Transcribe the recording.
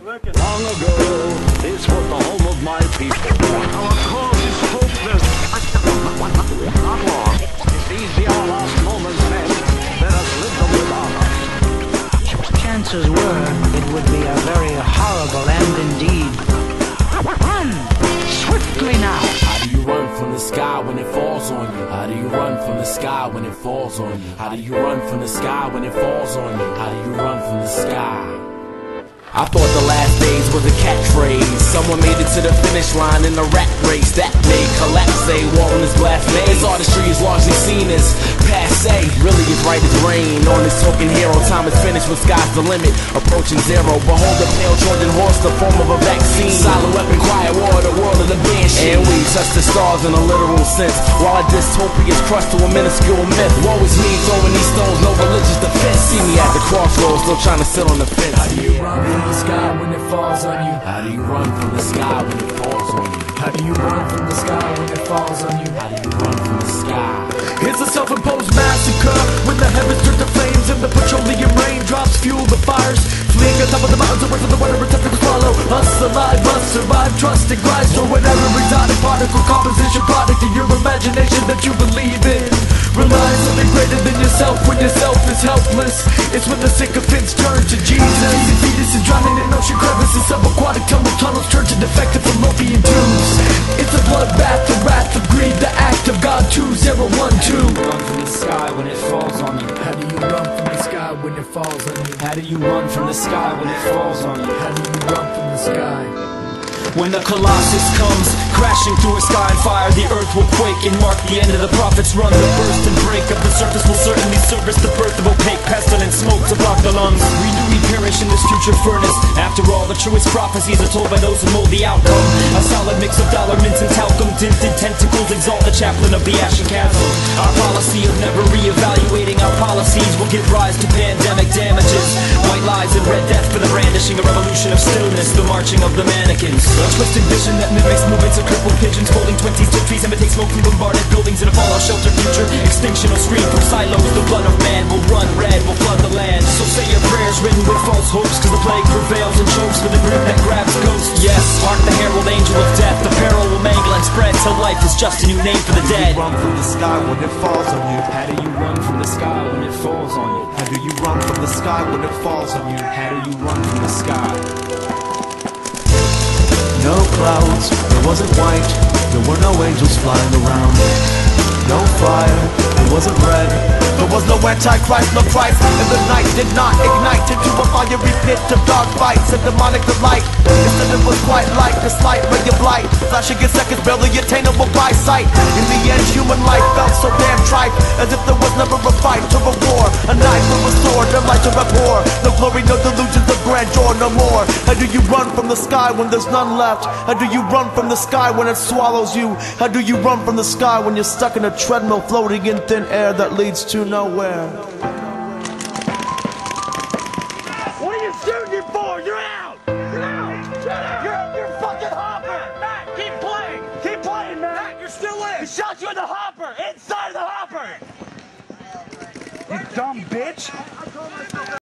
Long ago, this was the home of my people. Our cause is hopeless. Not long. These be our last moments, men. Let us live them with honor. Chances were it would be a very horrible end indeed. Run! Swiftly now! How do you run from the sky when it falls on you? How do you run from the sky when it falls on you? How do you run from the sky when it falls on you? How do you run from the sky? I thought the last days was a catchphrase. Someone made it to the finish line in a rat race that made collapse. War on this glass maze. Artistry is largely seen as passe. Really is right as rain on this token hero. Time is finished when sky's the limit, approaching zero. Behold the pale Trojan horse, the form of a vaccine. Silent weapon, quiet war, the world of the banshee. And we touch the stars in a literal sense, while a dystopia is crushed to a minuscule myth. Woe is me, throwing these stones, no religious defense. See me at the crossroads, still trying to sit on the fence. How do you run from the sky when it falls on you? How do you run from the sky when it falls on you? How do you run from the sky when it falls on you? How do you run from the sky? It's a self-imposed massacre when the heavens turn to flames and the petroleum raindrops fuel the fires. Fleeing on top of the mountains, away from the water, attempt to swallow us alive, must survive, trust in Christ or whatever exotic particle composition product of your imagination that you believe in. Rely on something greater than yourself when yourself is helpless. It's when the sycophants turn to Jesus. The fetus is drowning in ocean crevices, subaquatic tunnels turn to defective fallopian tubes. It's a bloodbath, the wrath of greed, the act of God 2012. Run from the sky when it falls on you. How do you run from the sky when it falls on you? How do you run from the sky when it falls on you? How do you run from the sky? When the Colossus comes crashing through a sky on fire, the earth will quake and mark the end of the prophets' run. The burst and break of the surface will certainly service the birth of opaque pestilent smoke to block the lungs. We do we perish in this future furnace. After all, the truest prophecies are told by those who mold the outcome. A solid mix of dollar mints and talcum tinted tentacles exalt the chaplain of the ashen chasm. Our policy of never re-evaluating our policies will give rise to pandemic damages. White lies and red death for the brandishing, a revolution of stillness, the marching of the mannequins. A twisted vision that mimics movements of crippled pigeons folding 20s to trees, imitate smoke from bombarded buildings in a fallout shelter future. Extinction will scream from silos, the blood of man will run red, will flood the land. So say your prayers written with false hopes, cause the plague prevails and chokes for the grip that grabs ghosts. Yes, hark the herald angel of death, the peril will mangle and spread till life is just a new name for the dead. Run from the sky when it falls on you. How do you run from the sky when it falls on you? How do you run from the sky when it falls on you? How do you run from the sky? No clouds, it wasn't white. There were no angels flying around. No fire, it wasn't red. There was no antichrist, no Christ. And the night did not ignite into a fiery pit of dark fights and demonic delight. Instead it was quite like a slight ray of light, flashing in seconds, barely attainable by sight. In the end, human life felt so damn trite, as if there was never a fight or a war. A knife or a sword, a light to abhor. No glory, no delusions of grandeur, no more. How do you run from the sky when there's none left? How do you run from the sky when it swallows you? How do you run from the sky when you're stuck in a treadmill floating in thin air that leads to nowhere? What are you shooting for? You're out! You're out! Shut up! You're fucking Hopper! Matt, keep playing! Keep playing, Matt! Matt, you're still in! He shot you in the hopper! Inside of the hopper! You dumb bitch!